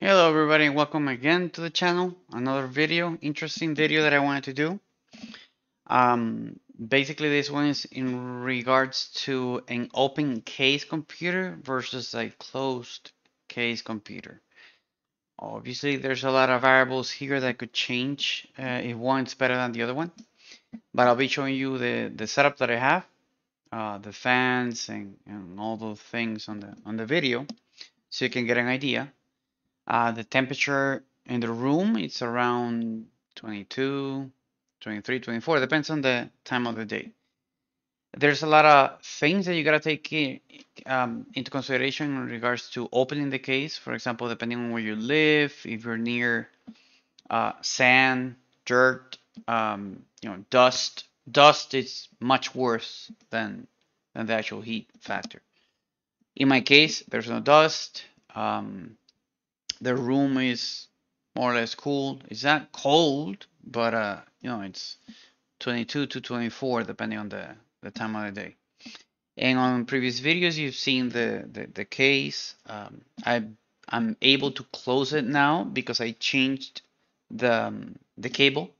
Hello everybody and welcome again to the channel. Another video, interesting video that I wanted to do. Basically this one is in regards to an open case computer versus a closed case computer. Obviously there's a lot of variables here that could change if one's better than the other one. But I'll be showing you the setup that I have, the fans and all those things on the video so you can get an idea. The temperature in the room, it's around 22, 23, 24. Depends on the time of the day. There's a lot of things that you gotta take into consideration in regards to opening the case. For example, depending on where you live, if you're near sand, dirt, dust. Dust is much worse than the actual heat factor. In my case, there's no dust. The room is more or less cool. It's not cold, but it's 22 to 24 depending on the time of the day. And on previous videos, you've seen the case. I'm able to close it now because I changed the cable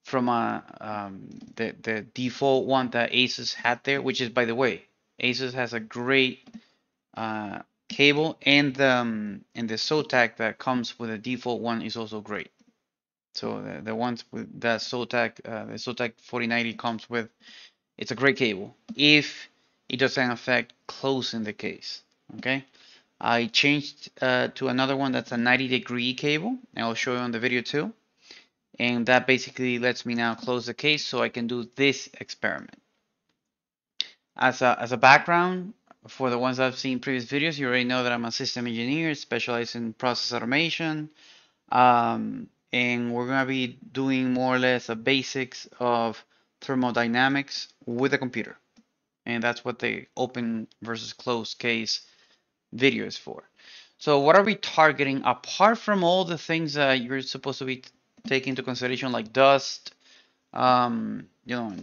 from the default one that Asus had there, which is, by the way, Asus has a great cable, and the Zotac that comes with the default one is also great. So the ones with that Zotac, the Zotac 4090 comes with, it's a great cable if it doesn't affect closing the case. Okay, I changed to another one that's a 90-degree cable, and I'll show you on the video too. And that basically lets me now close the case so I can do this experiment. As a background, for the ones that have seen previous videos, you already know that I'm a system engineer specialized in process automation. And we're going to be doing more or less the basics of thermodynamics with a computer. And that's what the open versus closed case video is for. So what are we targeting apart from all the things that you're supposed to be taking into consideration, like dust, and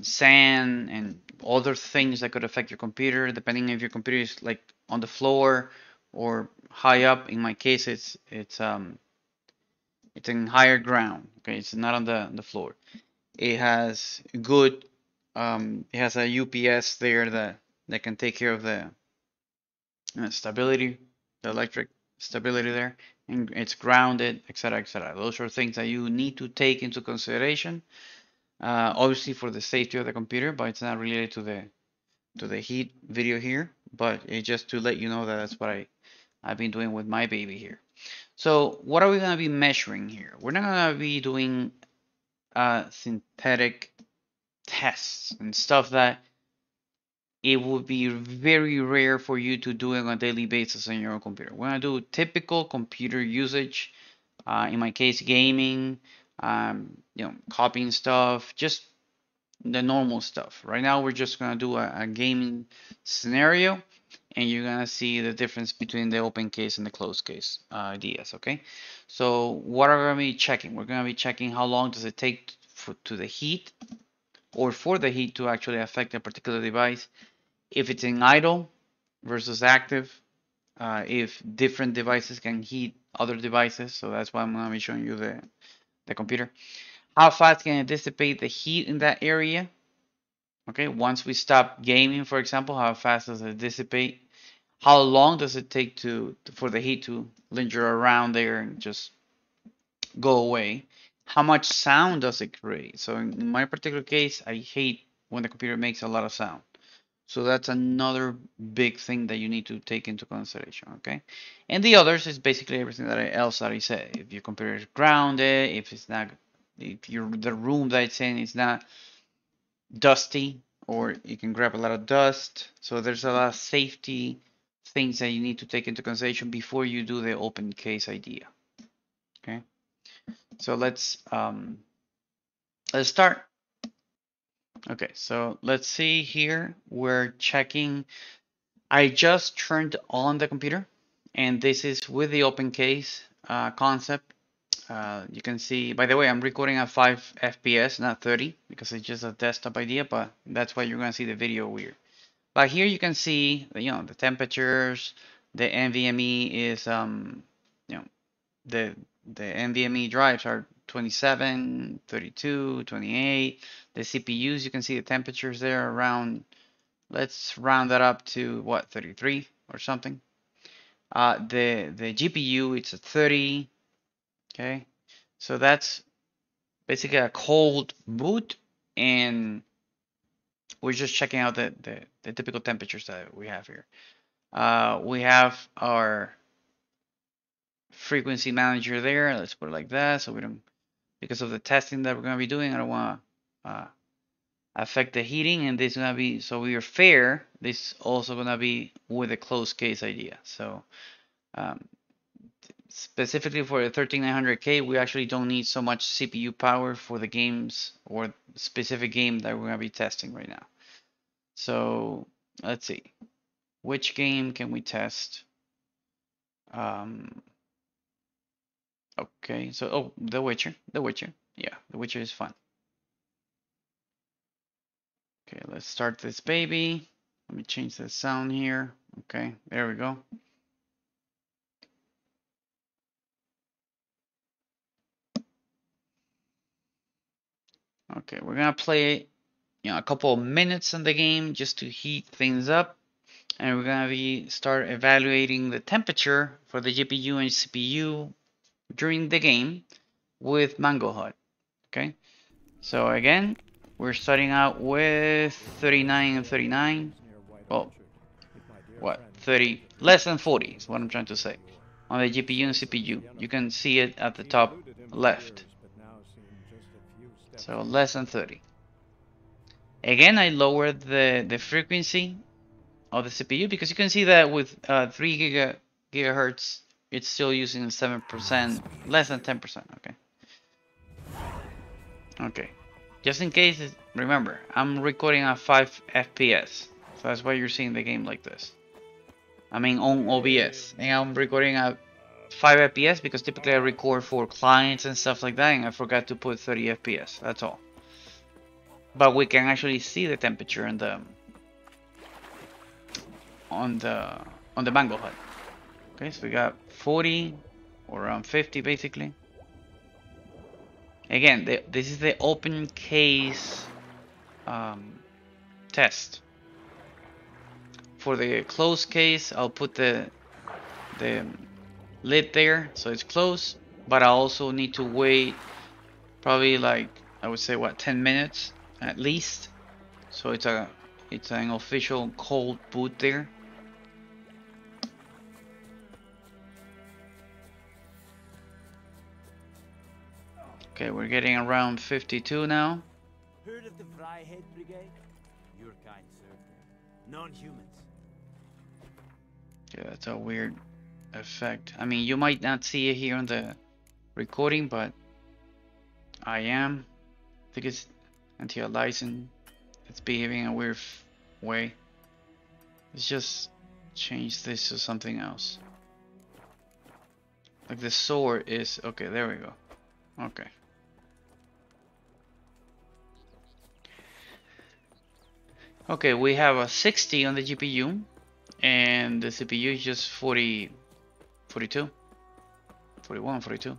sand and other things that could affect your computer, depending if your computer is like on the floor or high up. In my case, it's in higher ground. Okay, it's not on the floor. It has good it has a UPS there that can take care of the stability, the electric stability there, and it's grounded, etc., etc. Those are things that you need to take into consideration. Obviously for the safety of the computer, but it's not related to the heat video here. But it's just to let you know that that's what I've been doing with my baby here. So what are we gonna be measuring here? We're not gonna be doing synthetic tests and stuff that it would be very rare for you to do it on a daily basis on your own computer. We're gonna do typical computer usage. In my case, gaming, copying stuff, just the normal stuff. Right now, we're just gonna do a gaming scenario, and you're gonna see the difference between the open case and the closed case ideas. Okay, so what are we gonna be checking? We're gonna be checking how long does it take to the heat, or for the heat to actually affect a particular device. If it's in idle versus active, if different devices can heat other devices. So that's why I'm gonna be showing you the computer. How fast can it dissipate the heat in that area? Okay, once we stop gaming, for example, how fast does it dissipate? How long does it take for the heat to linger around there and just go away? How much sound does it create? So in my particular case, I hate when the computer makes a lot of sound. So that's another big thing that you need to take into consideration, okay? And the others is basically everything else that I said. If your computer is grounded, if the room that it's in is not dusty, or you can grab a lot of dust. So there's a lot of safety things that you need to take into consideration before you do the open case idea. Okay, so let's start. Okay, so let's see here. We're checking. I just turned on the computer, and this is with the open case concept. You can see, by the way, I'm recording at 5 FPS, not 30, because it's just a desktop idea, but that's why you're going to see the video weird. But here you can see, the temperatures, the NVMe is, the NVMe drives are 27, 32, 28. The CPUs, you can see the temperatures there around, let's round that up to what, 33 or something. The GPU, it's a 30. Okay, so that's basically a cold boot, and we're just checking out the typical temperatures that we have here. We have our frequency manager there. Let's put it like that, so we don't, because of the testing that we're going to be doing, I don't want to affect the heating, and this is going to be, so we are fair. This is also going to be with a closed case idea. So um, specifically for the 13900K, we actually don't need so much CPU power for the games or specific game that we're going to be testing right now. So let's see, which game can we test? Okay, so The Witcher. Yeah, The Witcher is fun. Okay, let's start this baby. Let me change the sound here. Okay, there we go. Okay, we're gonna play, a couple of minutes in the game just to heat things up, and we're gonna start evaluating the temperature for the GPU and CPU during the game with Mango Hut. Okay, so again, we're starting out with 39 and 39. Well, what, 30, less than 40 is what I'm trying to say. On the GPU and CPU, you can see it at the top left. So less than 30. Again, I lowered the frequency of the CPU because you can see that with 3 gigahertz, it's still using 7%, less than 10%. Okay. Okay. Just in case, remember, I'm recording at 5 FPS. So that's why you're seeing the game like this. I mean, on OBS. And I'm recording at 5 FPS because typically I record for clients and stuff like that, and I forgot to put 30 FPS. That's all. But we can actually see the temperature in the on the Mango Hut. Okay, so we got 40 or around 50 basically. Again, this is the open case test. For the closed case, I'll put the lid there so it's closed, but I also need to wait probably, like, I would say, what, 10 minutes at least, so it's an official cold boot there. Okay, we're getting around 52 now. Heard of the Fryhead Brigade? Your kind, sir. Non-humans. Yeah, that's a weird effect. I mean, you might not see it here on the recording, but I am. I think it's anti-aliasing. It's behaving in a weird way. Let's just change this to something else. Like the sword is, okay, there we go. Okay. Okay, we have a 60 on the GPU, and the CPU is just 40, 42, 41, 42.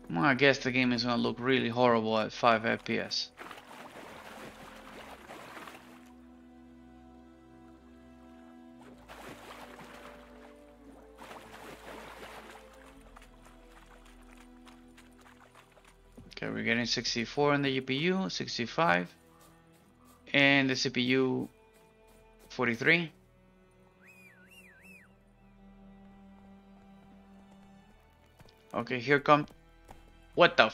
Well, I guess the game is gonna look really horrible at 5 FPS. Okay, we're getting 64 on the GPU, 65, and the CPU 43. Okay, here come. What the?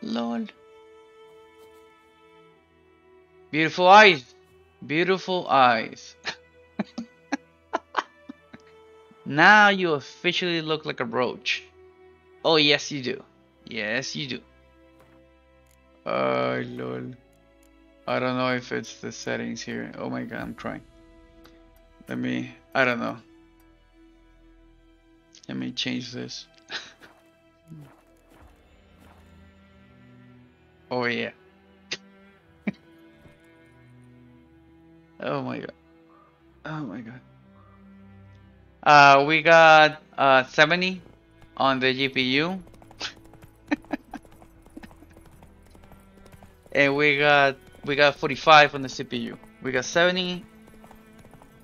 Lol. Beautiful eyes. Beautiful eyes. Now you officially look like a roach. Oh, yes, you do. Yes, you do. Lol. I don't know if it's the settings here. Oh my god, I'm crying. I don't know. Let me change this. Oh yeah. Oh my god. Oh my god. We got 70 on the GPU, and we got 45 on the CPU. We got 70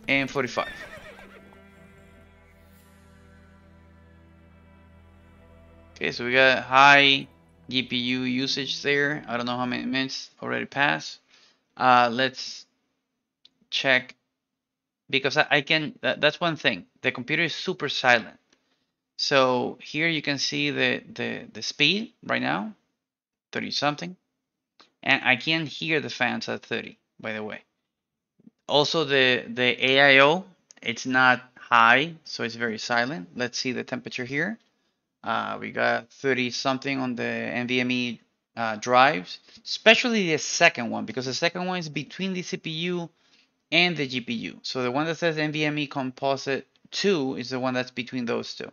and 45. Okay, so we got high GPU usage there. I don't know how many minutes already passed. Let's check because I can. That's one thing. The computer is super silent. So here you can see the speed right now, 30 something, and I can hear the fans at 30. By the way, also the AIO, it's not high, so it's very silent. Let's see the temperature here. We got 30 something on the NVMe drives, especially the second one, because the second one is between the CPU and the GPU. So the one that says NVMe Composite 2 is the one that's between those two.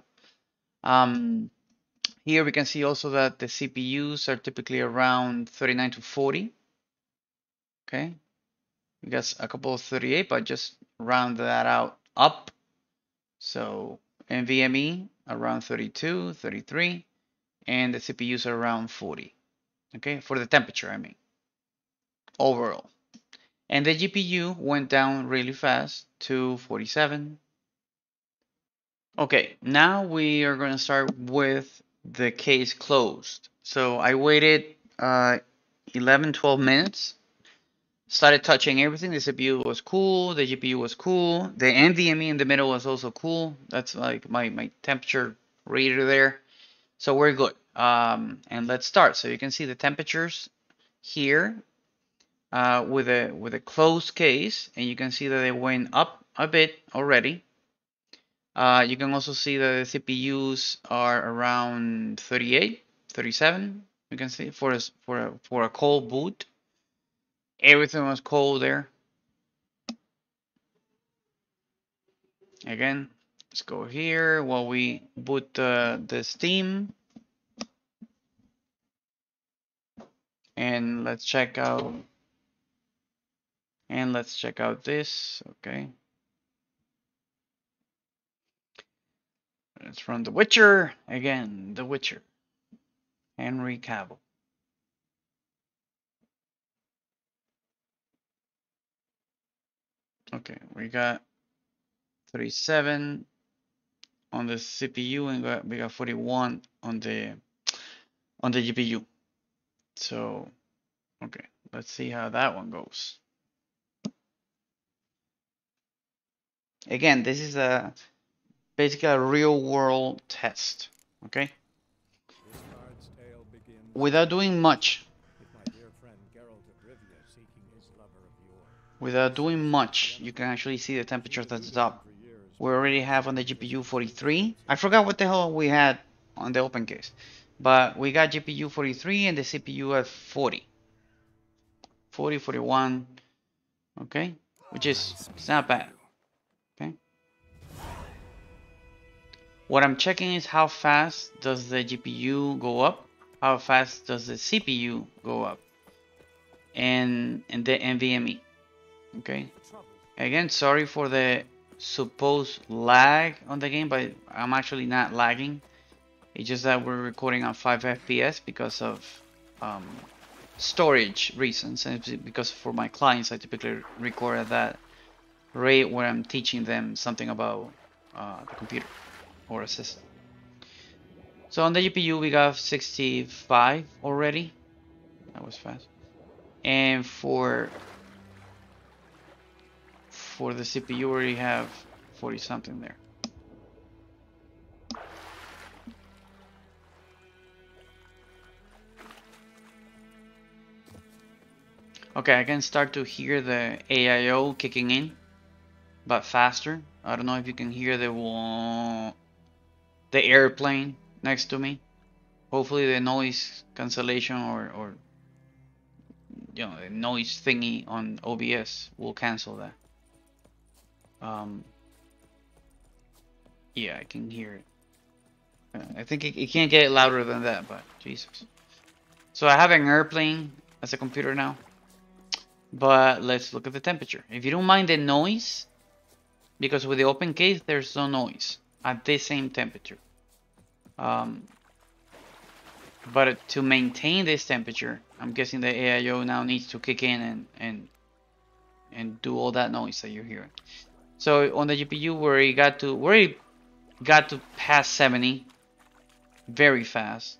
Here we can see also that the CPUs are typically around 39 to 40. Okay, we got a couple of 38, but just round that out up. So NVMe around 32, 33, and the CPUs are around 40. Okay, for the temperature, I mean, overall. And the GPU went down really fast to 47. Okay, now we are going to start with the case closed. So I waited 11, 12 minutes, started touching everything. The CPU was cool, the GPU was cool, the NVMe in the middle was also cool. That's like my temperature reader there. So we're good. And let's start. So you can see the temperatures here with a closed case, and you can see that they went up a bit already. You can also see that the CPUs are around 38, 37. You can see for a cold boot, everything was cold there. Again, let's go here while we boot the Steam, and let's check out this. Okay, let's run The Witcher again. The Witcher, Henry Cavill. Okay, we got 37 on the CPU and we got 41 on the GPU. So, okay, let's see how that one goes. Again, this is basically a real world test, okay? Without doing much. Without doing much, you can actually see the temperature at the top. We already have on the GPU 43. I forgot what the hell we had on the open case. But we got GPU 43 and the CPU at 40. 40, 41. Okay? Which is, it's not bad. Okay? What I'm checking is how fast does the GPU go up? How fast does the CPU go up? And the NVMe. Okay? Again, sorry for the supposed lag on the game, but I'm actually not lagging. It's just that we're recording on 5 FPS because of storage reasons, and because for my clients I typically record at that rate where I'm teaching them something about the computer or a system. So on the GPU we got 65 already. That was fast. And for the CPU we already have 40 something there. Okay, I can start to hear the AIO kicking in, but faster. I don't know if you can hear the airplane next to me. Hopefully the noise cancellation or the noise thingy on OBS will cancel that. Yeah, I can hear it. I think it can't get louder than that, but Jesus. So I have an airplane as a computer now. But let's look at the temperature. If you don't mind the noise, because with the open case there's no noise at the same temperature. But to maintain this temperature, I'm guessing the AIO now needs to kick in and do all that noise that you're hearing. So on the GPU, where it got to past 70 very fast,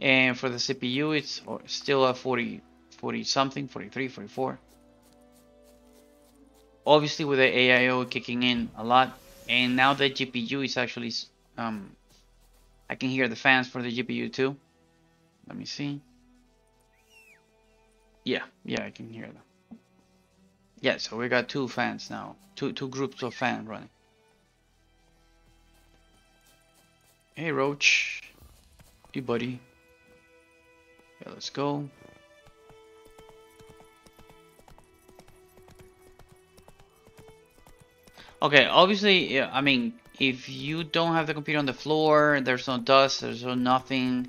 and for the CPU it's still at 40 something, 43, 44. Obviously with the AIO kicking in a lot, and now the GPU is actually I can hear the fans for the GPU too. Let me see. Yeah, I can hear them. Yeah, so we got two fans now, two groups of fans running. Hey Roach, hey buddy. Yeah, let's go. Okay, obviously, yeah, I mean, if you don't have the computer on the floor, there's no dust, there's no nothing,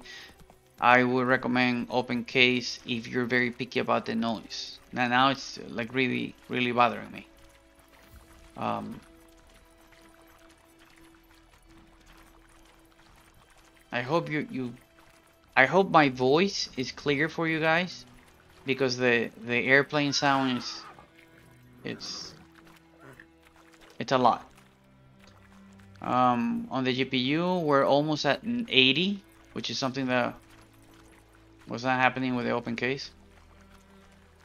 I would recommend open case if you're very picky about the noise. Now it's like really bothering me. I hope I hope my voice is clear for you guys, because the airplane sound is it's a lot. On the GPU, we're almost at 80, which is something that was not happening with the open case.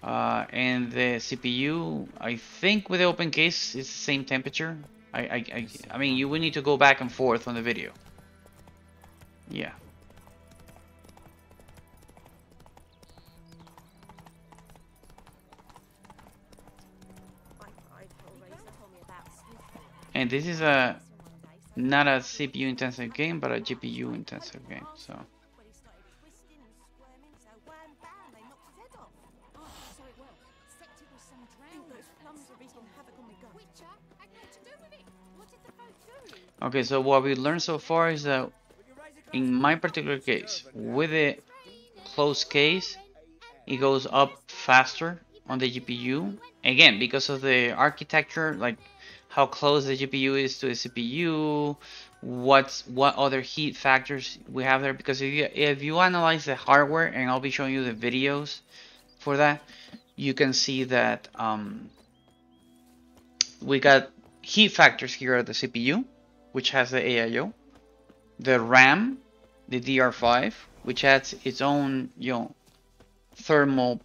And the CPU, I think with the open case, it's the same temperature. I mean, you will need to go back and forth on the video. Yeah. And this is not a CPU intensive game, but a GPU intensive game. So. Okay, so what we learned so far is that in my particular case, with the closed case, it goes up faster on the GPU. Again, because of the architecture, like how close the GPU is to the CPU, what other heat factors we have there. Because if you analyze the hardware, and I'll be showing you the videos for that, you can see that we got heat factors here at the CPU, which has the AIO, the RAM, the DDR5, which has its own, thermal,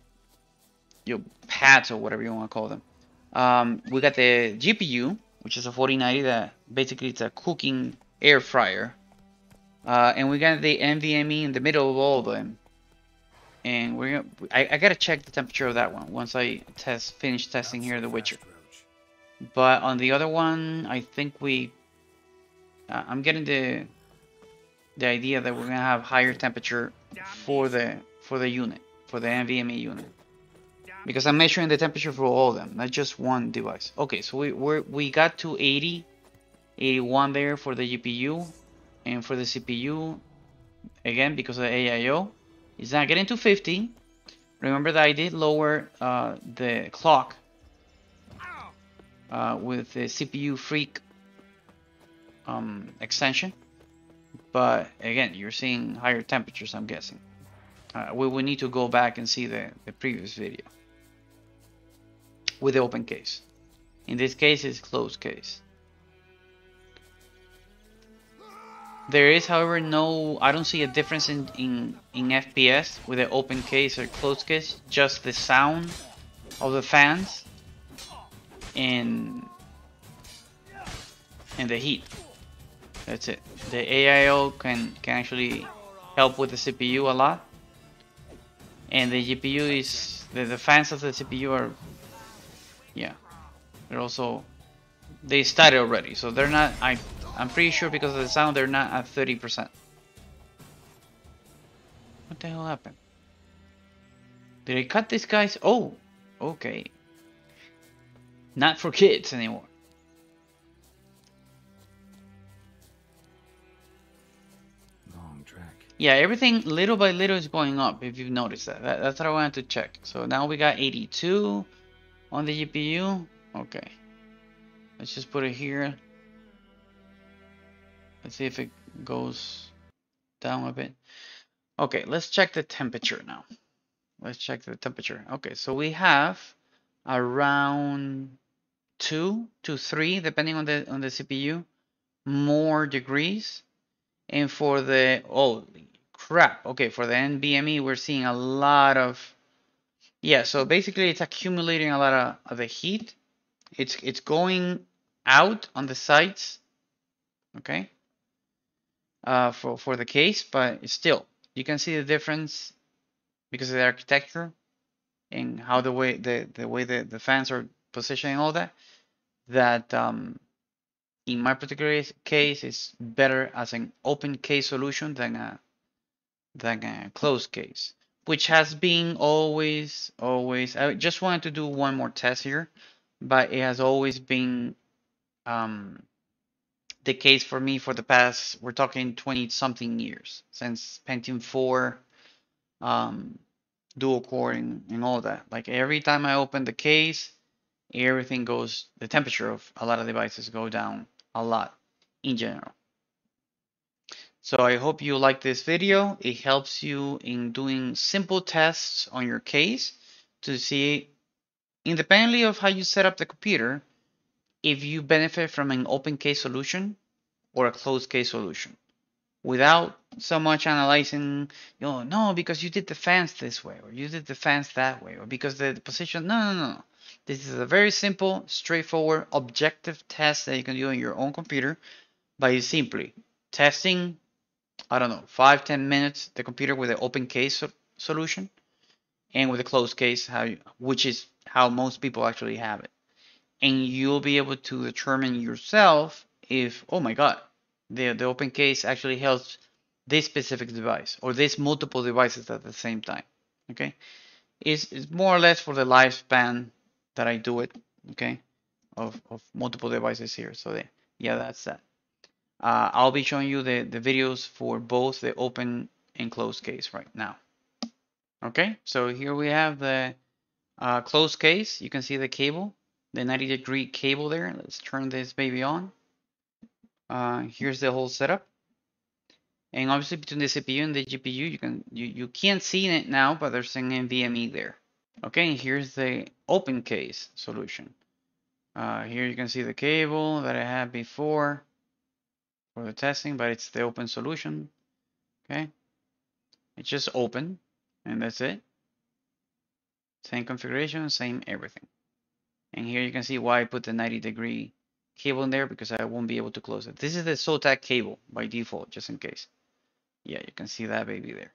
pads or whatever you want to call them. We got the GPU, which is a 4090 that basically it's a cooking air fryer. And we got the NVMe in the middle of all of them. And I gotta check the temperature of that one once I finish testing here The Witcher. But on the other one, I think I'm getting the idea that we're gonna have higher temperature for the unit, for the NVMe unit, because I'm measuring the temperature for all of them, not just one device. Okay, so we got to 80, 81 there for the GPU, and for the CPU, again because of the AIO, it's not getting to 50. Remember that I did lower the clock with the CPU Freak extension, but again, you're seeing higher temperatures, I'm guessing. We will need to go back and see the previous video with the open case. In this case, it's closed case. There is, however, I don't see a difference in FPS with the open case or closed case, just the sound of the fans and the heat. That's it. The AIO can actually help with the CPU a lot, and the GPU is the fans of the CPU are, yeah, they started already, so they're not. I'm pretty sure because of the sound they're not at 30%. What the hell happened? Did I cut these guys? Oh, okay. Not for kids anymore. Long track. Yeah, everything little by little is going up, if you've noticed that. That's what I wanted to check. So now we got 82 on the GPU. Okay. Let's just put it here. Let's see if it goes down a bit. Okay, let's check the temperature now. Let's check the temperature. Okay, so we have around 2 to 3, depending on the CPU, more degrees. And for the, holy crap, okay, for the NVMe, we're seeing a lot of, yeah, so basically it's accumulating a lot of the heat. It's going out on the sides, okay, for the case, but still, you can see the difference because of the architecture and how the fans are positioning all that. That in my particular case, it's better as an open case solution than a closed case, which has been always. I just wanted to do one more test here, but it has always been um, the case for me for the past. We're talking 20 something years since Pentium 4, um, dual core and all that. Like every time I open the case, everything goes. The temperature of a lot of devices go down a lot in general. So I hope you like this video. It helps you in doing simple tests on your case to see, independently of how you set up the computer, if you benefit from an open case solution or a closed case solution without so much analyzing, no, because you did the fans this way or you did the fans that way or because the position. No, no, no. This is a very simple, straightforward, objective test that you can do on your own computer by simply testing, I don't know, 5-10 minutes the computer with an open case solution and with a closed case, which is how most people actually have it. And you'll be able to determine yourself if, oh my God, the open case actually helps this specific device or this multiple devices at the same time. Okay, it's more or less for the lifespan that I do it. Okay, of multiple devices here. So yeah, that's that. I'll be showing you the videos for both the open and closed case right now. Okay, so here we have the closed case. You can see the cable, the 90-degree cable there. Let's turn this baby on. Here's the whole setup. And obviously between the CPU and the GPU, you can't see it now, but there's an NVMe there. Okay, and here's the open case solution. Here you can see the cable that I had before for the testing, but it's the open solution. Okay, it's just open, and that's it. Same configuration, same everything. And here you can see why I put the 90-degree cable in there, because I won't be able to close it. This is the Zotac cable by default, just in case. Yeah, you can see that baby there.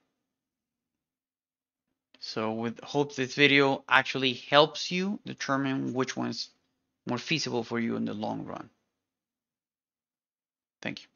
So with hope this video actually helps you determine which one's more feasible for you in the long run. Thank you.